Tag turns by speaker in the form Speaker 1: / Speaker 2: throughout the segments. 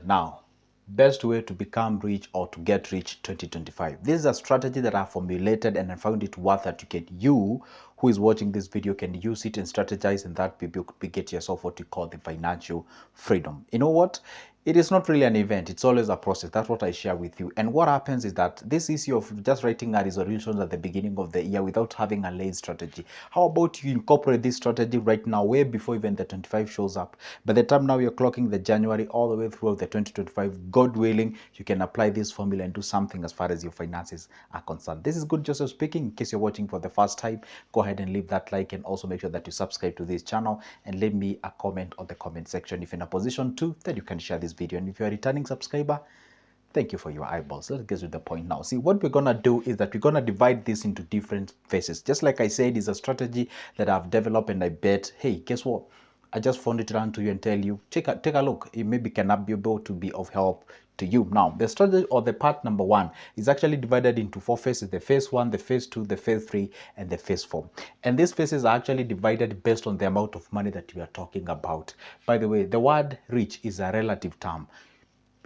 Speaker 1: Now, best way to become rich or to get rich 2025. This is a strategy that I formulated and I found it worth it. You who is watching this video can use it and strategize, and that be get yourself what we call the financial freedom. You know what? It is not really an event, it's always a process. That's what I share with you. And what happens is that this issue of just writing a resolution at the beginning of the year without having a laid strategy. How about you incorporate this strategy right now, way before even the 25 shows up? By the time now you're clocking the January all the way through the 2025, God willing, you can apply this formula and do something as far as your finances are concerned. This is Good Joseph speaking. In case you're watching for the first time, go ahead and leave that like and also make sure that you subscribe to this channel and leave me a comment on the comment section. If you're in a position to, then you can share this video. And if you're a returning subscriber, thank you for your eyeballs. Let's get to the point now. See, what we're going to do is that we're going to divide this into different phases. Just like I said, it's a strategy that I've developed, and I bet, hey, guess what? I just found it around to you and tell you, take a look. It maybe cannot be able to be of help to you. Now, the strategy or the part number one is actually divided into four phases: the phase one, the phase two, the phase three, and the phase four. And these phases are actually divided based on the amount of money that we are talking about. By the way, the word rich is a relative term.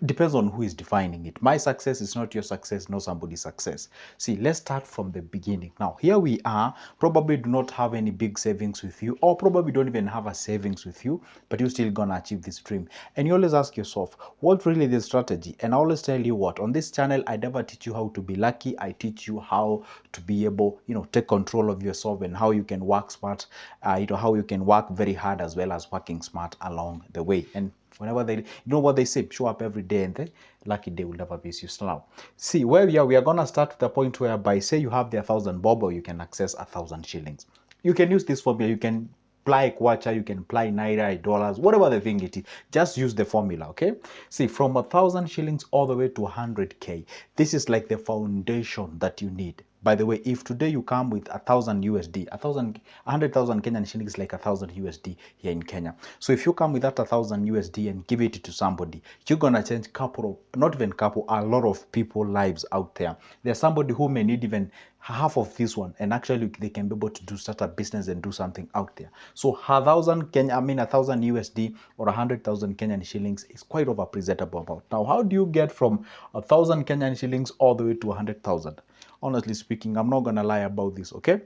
Speaker 1: Depends on who is defining it. My success is not your success, nor somebody's success. See, let's start from the beginning. Now, here we are, probably do not have any big savings with you, or probably don't even have a savings with you, but you're still gonna achieve this dream. And you always ask yourself, what really the strategy? And I always tell you what, on this channel, I never teach you how to be lucky. I teach you how to be able, take control of yourself and how you can work smart, how you can work very hard as well as working smart along the way. And whenever what they say, show up every day and the lucky day will never miss you. Now, see where we are gonna start at the point whereby, say you have the 1,000 bob, or you can access 1,000 shillings. You can use this formula. You can apply kwacha, you can apply naira, dollars, whatever the thing it is. Just use the formula, okay? See, from 1,000 shillings all the way to 100k, this is like the foundation that you need. By the way, if today you come with 1,000 USD, 100,000 Kenyan shillings, like 1,000 USD here in Kenya. So if you come with that 1,000 USD and give it to somebody, you're gonna change a lot of people lives out there. There's somebody who may need even half of this one, and actually they can be able to start a business and do something out there. So 1,000 USD or 100,000 Kenyan shillings is quite of a presentable amount. Now, how do you get from 1,000 Kenyan shillings all the way to 100,000? Honestly speaking, I'm not gonna lie about this, okay?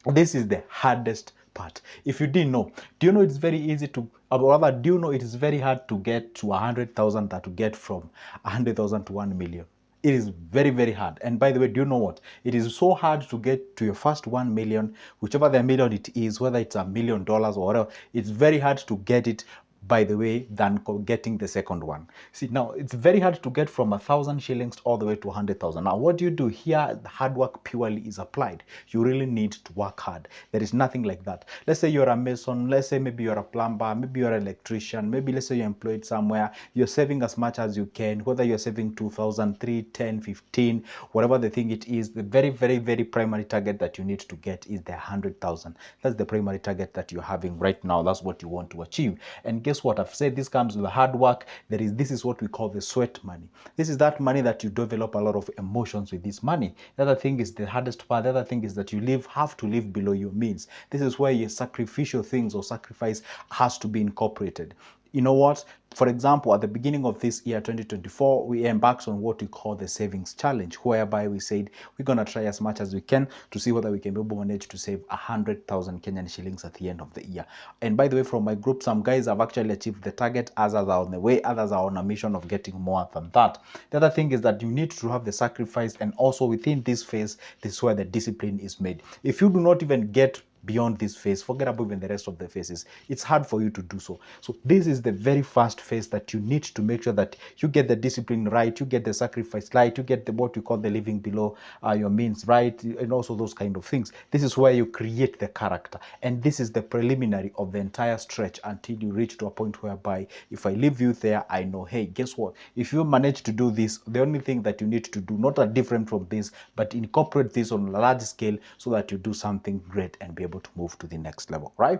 Speaker 1: This is the hardest part. If you didn't know, do you know it's very easy to, or rather, do you know it is very hard to get to 100,000 than to get from 100,000 to 1 million? It is very, very hard. And by the way, do you know what? It is so hard to get to your first 1 million, whichever the million it is, whether it's $1 million or whatever, it's very hard to get it, by the way, than getting the second one. See, now it's very hard to get from 1,000 shillings all the way to 100,000. Now, what do you do here? The hard work purely is applied. You really need to work hard. There is nothing like that. Let's say you're a mason. Let's say maybe you're a plumber. Maybe you're an electrician. Maybe let's say you're employed somewhere. You're saving as much as you can, whether you're saving 2,000, 3, 10, 15, whatever the thing it is. The very, very, very primary target that you need to get is the 100,000. That's the primary target that you're having right now. That's what you want to achieve. And guess what? I've said this comes with hard work. This is what we call the sweat money. This is that money that you develop a lot of emotions with this money. The other thing is the hardest part. The other thing is that you have to live below your means. This is where your sacrificial things or sacrifice has to be incorporated. You know what? For example, at the beginning of this year, 2024, we embarked on what we call the savings challenge, whereby we said we're going to try as much as we can to see whether we can be able to manage to save 100,000 Kenyan shillings at the end of the year. And by the way, from my group, some guys have actually achieved the target, others are on the way, others are on a mission of getting more than that. The other thing is that you need to have the sacrifice, and also within this phase, this is where the discipline is made. If you do not even get beyond this phase, forget about even the rest of the phases, it's hard for you to do so. So this is the very first phase that you need to make sure that you get the discipline right, you get the sacrifice right, you get what we call the living below your means right, and also those kind of things. This is where you create the character, and this is the preliminary of the entire stretch until you reach to a point whereby, if I leave you there, I know, hey, guess what? If you manage to do this, the only thing that you need to do, not a different from this, but incorporate this on a large scale so that you do something great and be able to move to the next level, right?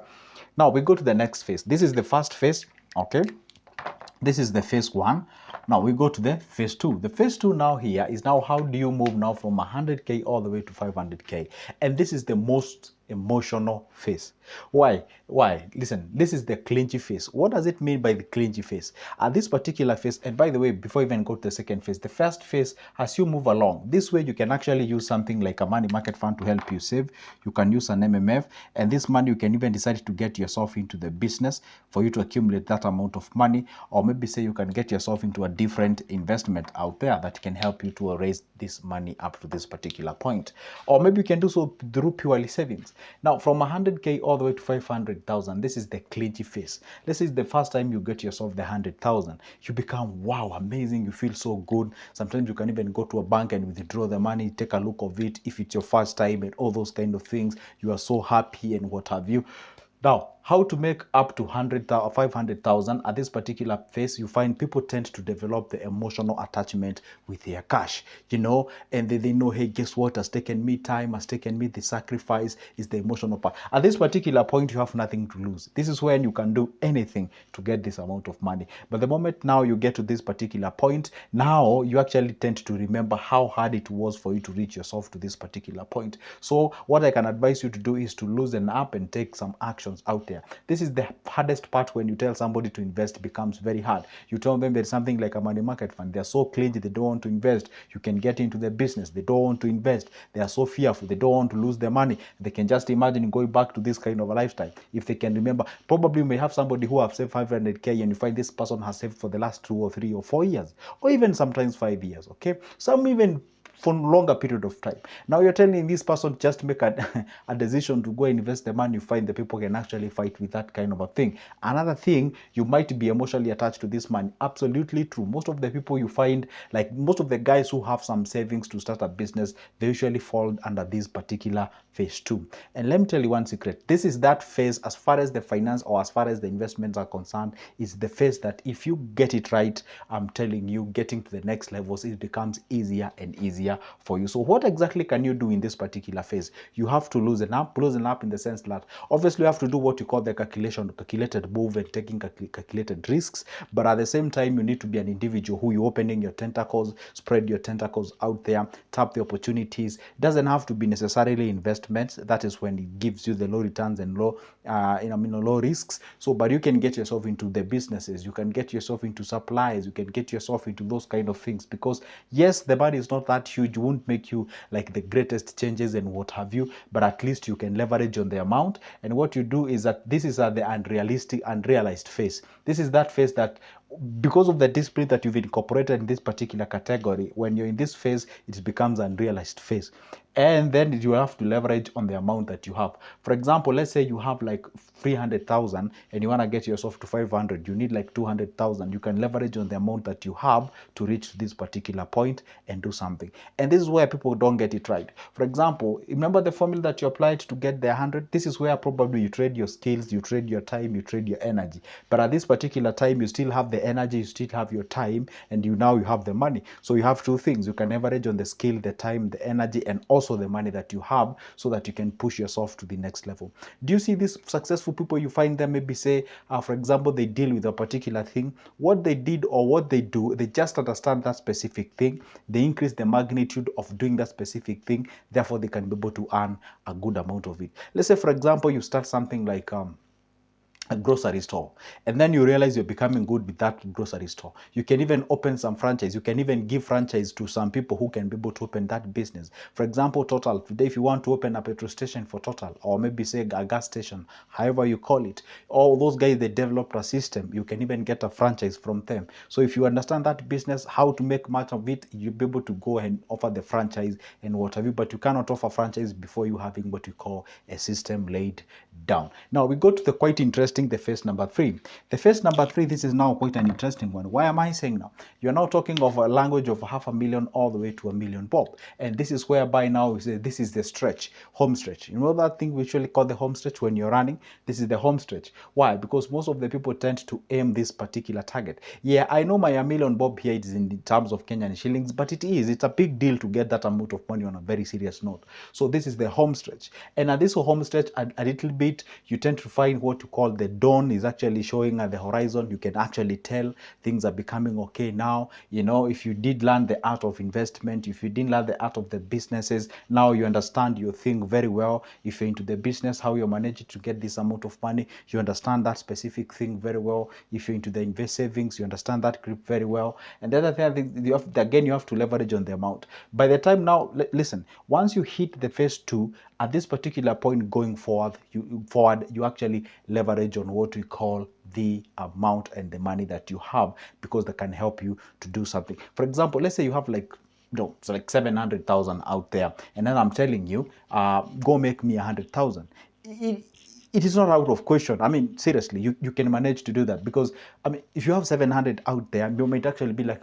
Speaker 1: Now we go to the next phase. This is the first phase, okay? This is the phase one. Now we go to the phase two. The phase two now here is now how do you move now from 100k all the way to 500k? And this is the most emotional phase. Why? Listen, this is the clingy phase. What does it mean by the clingy phase? At this particular phase, and by the way, before I even go to the second phase, the first phase, as you move along, this way you can actually use something like a money market fund to help you save. You can use an MMF, and this money you can even decide to get yourself into the business for you to accumulate that amount of money, or maybe say you can get yourself into a different investment out there that can help you to raise this money up to this particular point. Or maybe you can do so through purely savings. Now, from 100K all the way to 500,000, this is the clingy phase. This is the first time you get yourself the 100,000. You become, wow, amazing. You feel so good. Sometimes you can even go to a bank and withdraw the money, take a look of it if it's your first time and all those kind of things. You are so happy and what have you. Now, how to make up to 100,000 or 500,000 at this particular phase, you find people tend to develop the emotional attachment with their cash, and they know, hey, guess what, has taken me time, has taken me the sacrifice, is the emotional part. At this particular point, you have nothing to lose. This is when you can do anything to get this amount of money. But the moment now you get to this particular point, now you actually tend to remember how hard it was for you to reach yourself to this particular point. So what I can advise you to do is to loosen up and take some actions out there. This is the hardest part. When you tell somebody to invest, it becomes very hard. You tell them there's something like a money market fund. They're so clingy, they don't want to invest. You can get into the business, they don't want to invest. They are so fearful, they don't want to lose their money. They can just imagine going back to this kind of a lifestyle. If they can remember, probably you may have somebody who have saved 500K and you find this person has saved for the last 2 or 3 or 4 years, or even sometimes 5 years. Okay, some even for longer period of time. Now you're telling this person just make a decision to go invest the money. You find the people can actually fight with that kind of a thing. Another thing, you might be emotionally attached to this money. Absolutely true. Most of the people you find, like most of the guys who have some savings to start a business, they usually fall under this particular phase 2. And let me tell you one secret. This is that phase, as far as the finance or as far as the investments are concerned, is the phase that if you get it right, I'm telling you, getting to the next levels, it becomes easier and easier for you. So what exactly can you do in this particular phase? You have to loosen up in the sense that obviously you have to do what you call the calculated move and taking calculated risks, but at the same time you need to be an individual who you opening your tentacles, spread your tentacles out there, tap the opportunities. It doesn't have to be necessarily investments. That is when it gives you the low returns and low low risks. So but you can get yourself into the businesses, you can get yourself into supplies, you can get yourself into those kind of things, because yes, the money is not that huge, won't make you like the greatest changes and what have you, but at least you can leverage on the amount. And what you do is that this is at the unrealized phase. This is that phase that, because of the discipline that you've incorporated in this particular category, when you're in this phase, it becomes unrealized phase. And then you have to leverage on the amount that you have. For example, let's say you have like 300,000 and you want to get yourself to 500, you need like 200,000. You can leverage on the amount that you have to reach this particular point and do something. And this is where people don't get it right. For example, remember the formula that you applied to get the 100? This is where probably you trade your skills, you trade your time, you trade your energy. But at this particular time, you still have the energy, you still have your time, and you have the money. So you have two things. You can leverage on the skill, the time, the energy, and also the money that you have, so that you can push yourself to the next level. Do you see these successful people? You find them, maybe say, for example, they deal with a particular thing. What they did or what they do, they just understand that specific thing. They increase the magnitude of doing that specific thing. Therefore, they can be able to earn a good amount of it. Let's say, for example, you start something like a grocery store, and then you realize you're becoming good with that grocery store. You can even open some franchise. You can even give franchise to some people who can be able to open that business. For example, Total, today, if you want to open a petrol station for Total, or maybe say a gas station, however you call it, all those guys, they developed a system. You can even get a franchise from them. So if you understand that business, how to make much of it, you'll be able to go and offer the franchise and what have you. But you cannot offer franchise before you having what you call a system laid down. Now we go to the quite interesting, the phase number 3. The phase number 3, this is now quite an interesting one. Why am I saying now? You're now talking of a language of 500,000 all the way to 1,000,000 bob. And this is whereby now we say this is the stretch, home stretch. You know that thing we usually call the home stretch when you're running? This is the home stretch. Why? Because most of the people tend to aim this particular target. Yeah, I know my 1,000,000 bob here is in terms of Kenyan shillings, but it's a big deal to get that amount of money on a very serious note. So this is the home stretch. And at this home stretch, a little bit bit, you tend to find what you call the dawn is actually showing at the horizon. You can actually tell things are becoming okay now. You know, if you did learn the art of investment, if you didn't learn the art of the businesses, now you understand your thing very well. If you're into the business, how you're managing to get this amount of money, you understand that specific thing very well. If you're into the invest savings, you understand that grip very well. And the other thing, I think you have, again, you have to leverage on the amount. By the time now, listen, once you hit the phase 2, at this particular point going forward, you actually leverage on what we call the amount and the money that you have, because that can help you to do something. For example, let's say you have like, no, it's like 700,000 out there, and then I'm telling you, go make me 100,000. It is not out of question. I mean, seriously, you can manage to do that, because I mean, if you have 700 out there, you might actually be like,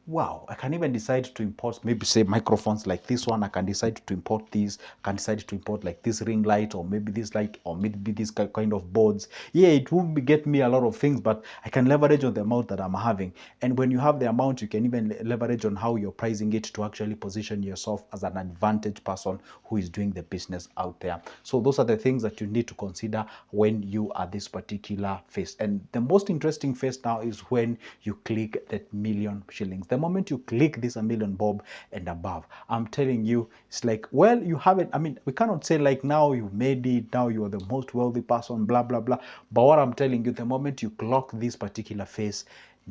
Speaker 1: wow, I can even decide to import, maybe say microphones like this one. I can decide to import these. I can decide to import like this ring light, or maybe this light, or maybe this kind of boards. Yeah, it won't get me a lot of things, but I can leverage on the amount that I'm having. And when you have the amount, you can even leverage on how you're pricing it to actually position yourself as an advantage person who is doing the business out there. So those are the things that you need to consider when you are this particular phase. And the most interesting phase now is when you click that million shillings. The moment you click this 1,000,000 bob and above, I'm telling you, it's like, well, you haven't, I mean, we cannot say like now you made it, now you are the most wealthy person, blah, blah, blah. But what I'm telling you, the moment you clock this particular phase,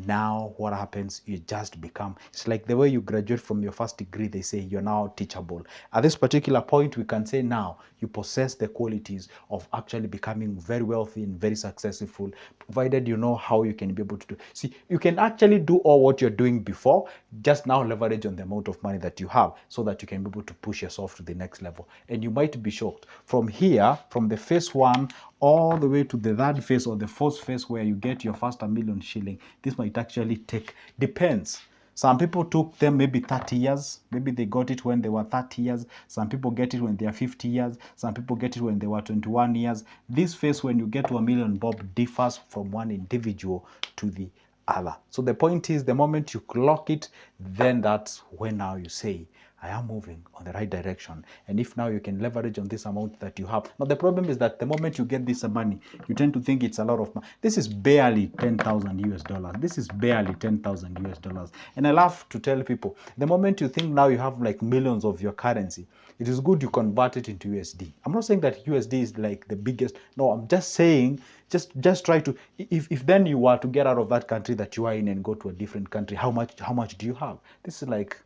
Speaker 1: now what happens, you just become, it's like the way you graduate from your first degree, they say you're now teachable. At this particular point, we can say now you possess the qualities of actually becoming very wealthy and very successful, provided you know how you can be able to do. See, you can actually do all what you're doing before, just now leverage on the amount of money that you have, so that you can be able to push yourself to the next level. And you might be shocked from here, from the phase 1 all the way to the third phase or the fourth phase, where you get your first 1,000,000 shilling. This might actually take, depends. Some people took them maybe 30 years. Maybe they got it when they were 30 years. Some people get it when they are 50 years. Some people get it when they were 21 years. This phase, when you get to 1,000,000 bob, differs from one individual to the other. So the point is, the moment you clock it, then that's when now you say, I am moving on the right direction. And if now you can leverage on this amount that you have. Now, the problem is that the moment you get this money, you tend to think it's a lot of money. This is barely 10,000 US dollars. This is barely 10,000 US dollars. And I love to tell people, the moment you think now you have like millions of your currency, it is good you convert it into USD. I'm not saying that USD is like the biggest. No, I'm just saying, just try to, if then you were to get out of that country that you are in and go to a different country, how much do you have? This is like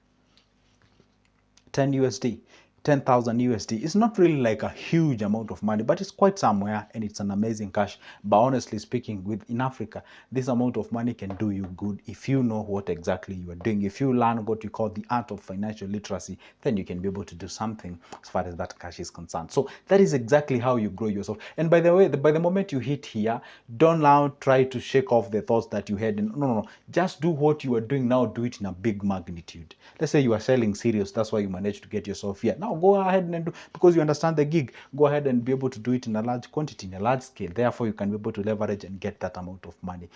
Speaker 1: 10 USD, 10,000 USD. It's not really like a huge amount of money, but it's quite somewhere, and it's an amazing cash. But honestly speaking, in Africa, this amount of money can do you good if you know what exactly you are doing. If you learn what you call the art of financial literacy, then you can be able to do something as far as that cash is concerned. So that is exactly how you grow yourself. And by the way, by the moment you hit here, don't now try to shake off the thoughts that you had. No. Just do what you are doing now. Do it in a big magnitude. Let's say you are selling cereals. That's why you managed to get yourself here. Now go ahead and do, because you understand the gig, go ahead and be able to do it in a large quantity, in a large scale. Therefore, you can be able to leverage and get that amount of money.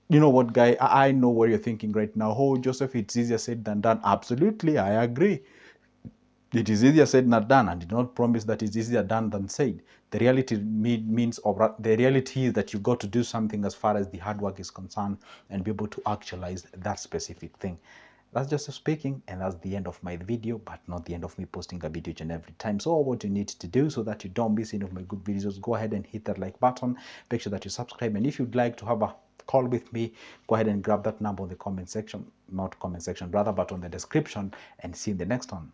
Speaker 1: You know what, guy? I know what you're thinking right now. Oh, Joseph, it's easier said than done. Absolutely, I agree. It is easier said than done, and did not promise that it's easier done than said. The reality means, or the reality is that you got to do something as far as the hard work is concerned, and be able to actualize that specific thing. That's just speaking, and that's the end of my video, but not the end of me posting a video each and every time. So what you need to do so that you don't miss any of my good videos, go ahead and hit that like button, make sure that you subscribe, and if you'd like to have a call with me, go ahead and grab that number on the comment section, not comment section rather, but on the description, and see you in the next one.